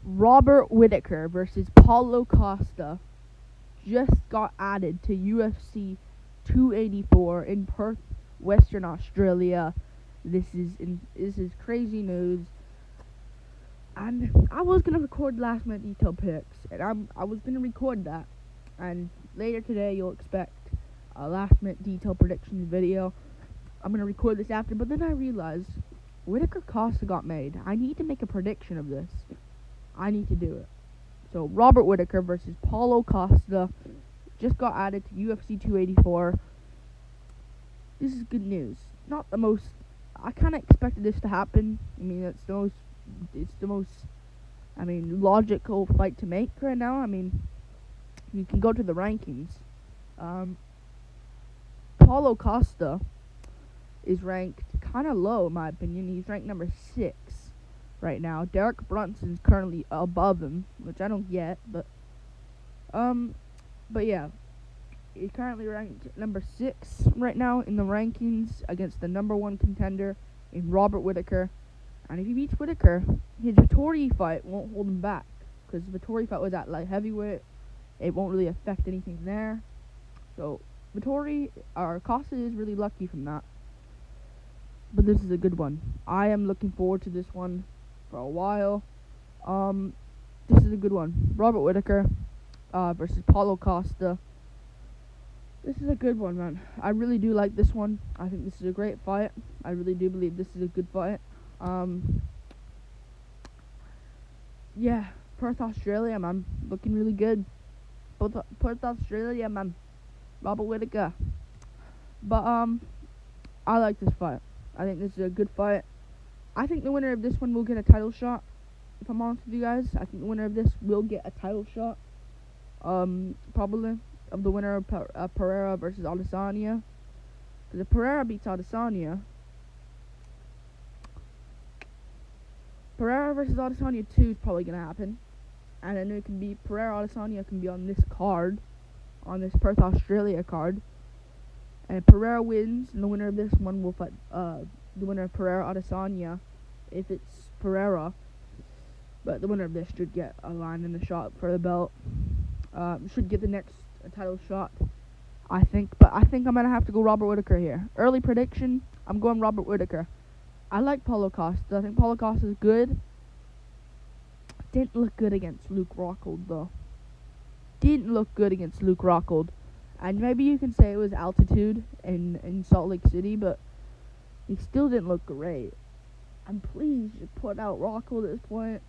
Robert Whittaker versus Paulo Costa just got added to UFC 284 in Perth, Western Australia. This is crazy news. And I was gonna record last minute detail picks, and I was gonna record that. And later today you'll expect a last minute detail predictions video. I'm gonna record this after, but then I realized Whittaker Costa got made. I need to make a prediction of this. I need to do it. So Robert Whittaker versus Paulo Costa just got added to UFC 284. This is good news. Not the most. I kind of expected this to happen. I mean, it's the most. I mean, logical fight to make right now. I mean, you can go to the rankings. Paulo Costa is ranked kind of low, in my opinion. He's ranked number 6 right now. Derek Brunson's currently above him, which I don't get, but yeah, he's currently ranked number 6 right now in the rankings against the number 1 contender in Robert Whittaker. And if he beats Whittaker, his Vettori fight won't hold him back, because the Vettori fight was at light heavyweight. It won't really affect anything there. So Costa is really lucky from that. But this is a good one. I am looking forward to this one for a while. This is a good one. Robert Whittaker versus Paulo Costa. This is a good one, man. I really do like this one. I think this is a great fight. I really do believe this is a good fight. Yeah, Perth, Australia, man. Looking really good. Perth, Australia, man. Robert Whittaker. But, I like this fight. I think this is a good fight. I think the winner of this one will get a title shot. If I'm honest with you guys, I think the winner of this will get a title shot. Probably of the winner of Pereira versus Adesanya. Because if Pereira beats Adesanya, Pereira versus Adesanya 2 is probably gonna happen. And then it can be Pereira Adesanya can be on this card, on this Perth Australia card. And if Pereira wins, and the winner of this one will fight the winner of Pereira Adesanya, if it's Pereira. But the winner of this should get a line in the shot for the belt. Should get the next title shot, I think. But I think I'm gonna have to go Robert Whittaker here. Early prediction: I'm going Robert Whittaker. I like Paulo Costa. I think Paulo Costa is good. Didn't look good against Luke Rockhold though. Didn't look good against Luke Rockhold. And maybe you can say it was altitude in Salt Lake City, but he still didn't look great. And please just put out Rockhold at this point.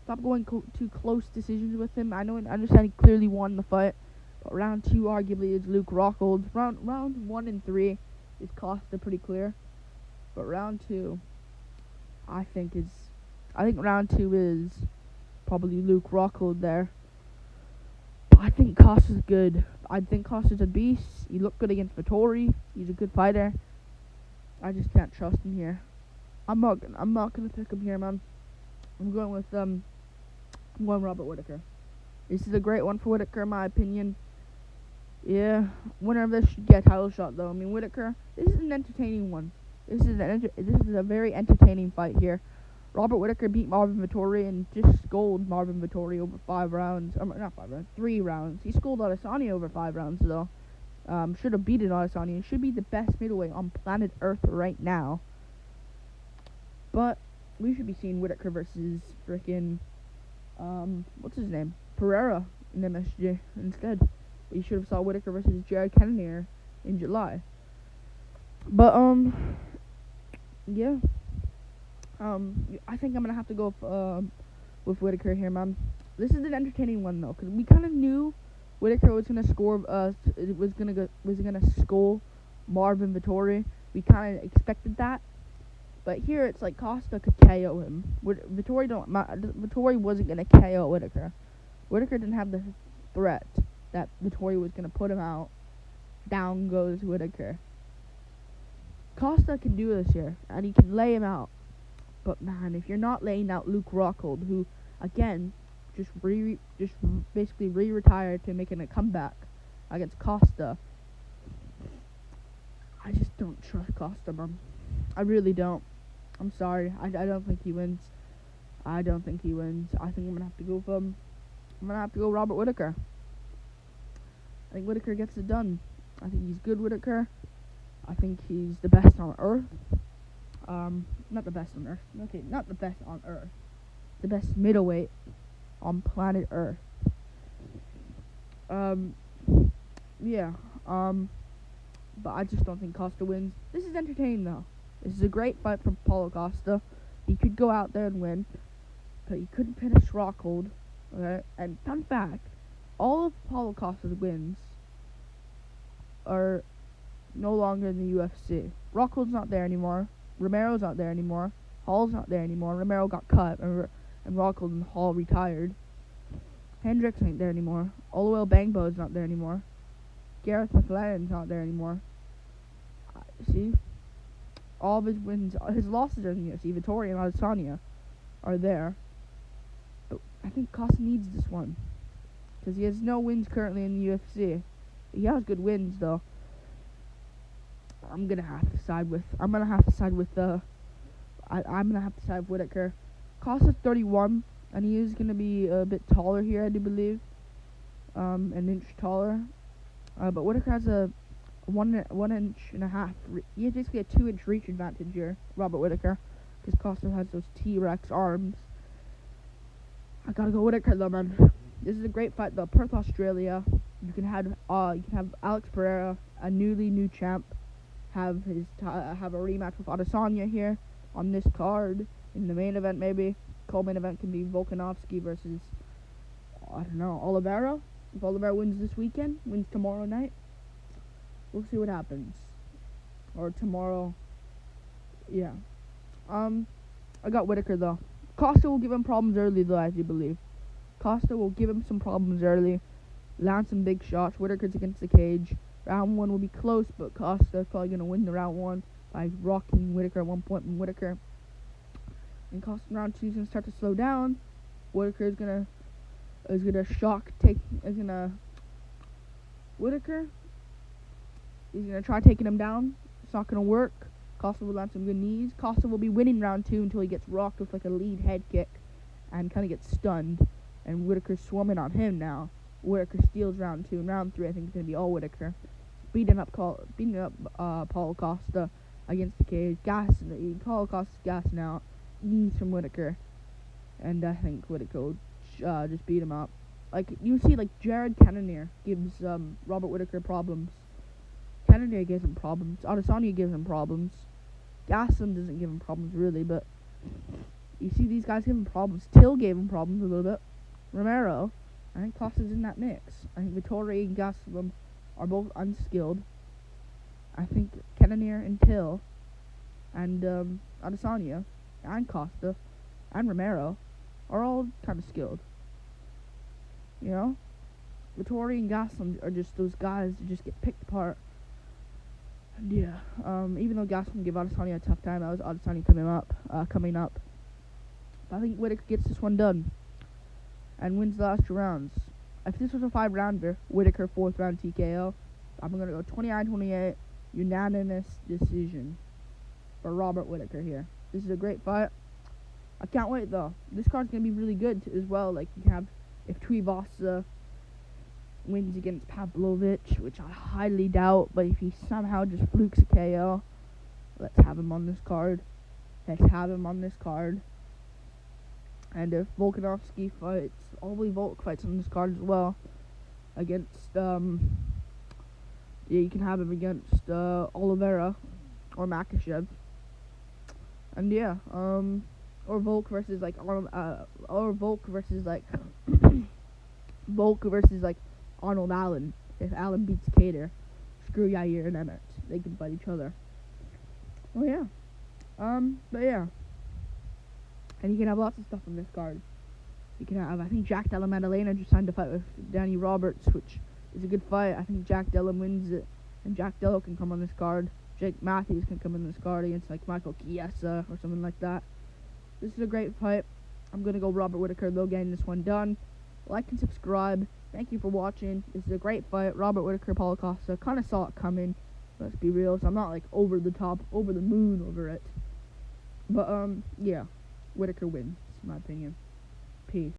Stop going too close decisions with him. I understand he clearly won the fight, but round 2 arguably is Luke Rockhold. Round 1 and 3 is Costa pretty clear, but round 2, I think round 2 is probably Luke Rockhold there. But I think Costa's good. I think Costa's a beast. He looked good against Vettori. He's a good fighter. I just can't trust him here. I'm not gonna pick him here, man. I'm going Robert Whittaker. This is a great one for Whittaker, in my opinion. Yeah, winner of this should get a title shot, though. I mean, Whittaker. This is an entertaining one. This is a very entertaining fight here. Robert Whittaker beat Marvin Vettori and just schooled Marvin Vettori over 5 rounds. Not 5 rounds, 3 rounds. He schooled Adesanya over 5 rounds, though. Should have beaten Adesanya. Should be the best middleweight on planet Earth right now. But we should be seeing Whittaker versus frickin' what's his name? Pereira in MSG instead. But you should have saw Whittaker versus Jared Cannonier in July. But yeah. I think I'm gonna have to go with Whittaker here, man. This is an entertaining one though, because we kind of knew Whittaker was gonna score. Was gonna school Marvin Vettori. We kind of expected that, but here it's like Costa could KO him. Vettori wasn't gonna KO Whittaker. Whittaker didn't have the threat that Vettori was gonna put him out. Down goes Whittaker. Costa can do this here, and he can lay him out. But man, if you're not laying out Luke Rockhold, who again just basically re-retired to making a comeback against Costa, I just don't trust Costa, man. I really don't. I'm sorry. I don't think he wins. I don't think he wins. I think I'm gonna have to go for him. I'm gonna have to go Robert Whittaker. I think Whittaker gets it done. I think he's good, Whittaker. I think he's the best on earth. Not the best on earth. Okay, not the best on earth. The best middleweight on planet Earth. Yeah. But I just don't think Costa wins. This is entertaining though. This is a great fight for Paulo Costa. He could go out there and win, but he couldn't finish Rockhold. Okay. And fun fact, all of Paulo Costa's wins are no longer in the UFC. Rockhold's not there anymore. Romero's not there anymore. Hall's not there anymore. Romero got cut, and Rockhold and Hall retired. Hendricks ain't there anymore. Oluwale Bangbo's not there anymore. Gareth McLennan's not there anymore. See? All of his wins, his losses are in the UFC. Vittori and Adesanya are there. But I think Costa needs this one, because he has no wins currently in the UFC. He has good wins, though. I'm gonna have to side with Whittaker. Costa's 31, and he is gonna be a bit taller here, I do believe, an inch taller. But Whittaker has a 1.5 inch. He has basically a 2-inch reach advantage here, Robert Whittaker, because Costa has those T-Rex arms. I gotta go Whittaker though, man. This is a great fight though. Perth, Australia. You can have Alex Pereira, a new champ, have a rematch with Adesanya here on this card in the main event. Maybe co-main event can be Volkanovski versus, I don't know, Oliveira. If Oliveira wins this weekend, wins tomorrow night, we'll see what happens. Or tomorrow, yeah. I got Whittaker though. Costa will give him problems early though, I do believe. Costa will give him some problems early, land some big shots. Whittaker's against the cage. Round 1 will be close, but Costa's probably gonna win the round 1 by rocking Whittaker at one point. And Whittaker, and Costa in round 2 is gonna start to slow down. Whittaker is gonna he's gonna try taking him down. It's not gonna work. Costa will land some good knees. Costa will be winning round 2 until he gets rocked with like a lead head kick and kind of gets stunned. And Whittaker's swarming on him now. Whittaker steals round 2. And round 3, I think, is gonna be all Whittaker. Beating up Paulo Costa against the cage. Paulo Costa's gassing out. Knees from Whittaker. And I think Whittaker will just beat him up. Like, you see, like, Jared Cannonier gives Robert Whittaker problems. Cannonier gives him problems. Adesanya gives him problems. Gaston doesn't give him problems, really, but you see these guys give him problems. Till gave him problems a little bit. Romero, I think Costa's in that mix. I think Vittori and Gaston are both unskilled. I think Cannonier and Till and Adesanya and Costa and Romero are all kind of skilled. You know? Vittori and Gaston are just those guys that just get picked apart. And yeah, even though Gaston gave Adesanya a tough time, that was Adesanya coming up. But I think Whittaker gets this one done and wins the last 2 rounds. If this was a 5-rounder, Whittaker 4th round TKO, I'm going to go 29-28, unanimous decision for Robert Whittaker here. This is a great fight. I can't wait though. This card's going to be really good as well. Like, you can have, if Tuivasa wins against Pavlovich, which I highly doubt, but if he somehow just flukes a KO, let's have him on this card. And if Volkanovski fights, probably Volk fights on this card as well, against, you can have him against, Oliveira, or Makhachev. And yeah, or Volk versus, like, Arnold Allen. If Allen beats Cater, screw Yair and Emmett. They can fight each other. Oh yeah. But yeah. And you can have lots of stuff on this card. You can have, I think Jack Della Maddalena just signed a fight with Danny Roberts, which is a good fight. I think Jack Della wins it, and Jack Della can come on this card. Jake Matthews can come in this card against, like, Michael Chiesa or something like that. This is a great fight. I'm gonna go Robert Whittaker though, getting this one done. Like and subscribe. Thank you for watching. This is a great fight. Robert Whittaker, Paulo Costa. Kind of saw it coming. Let's be real. So I'm not like over the top, over the moon over it. But yeah, Whittaker wins. in my opinion. Peace.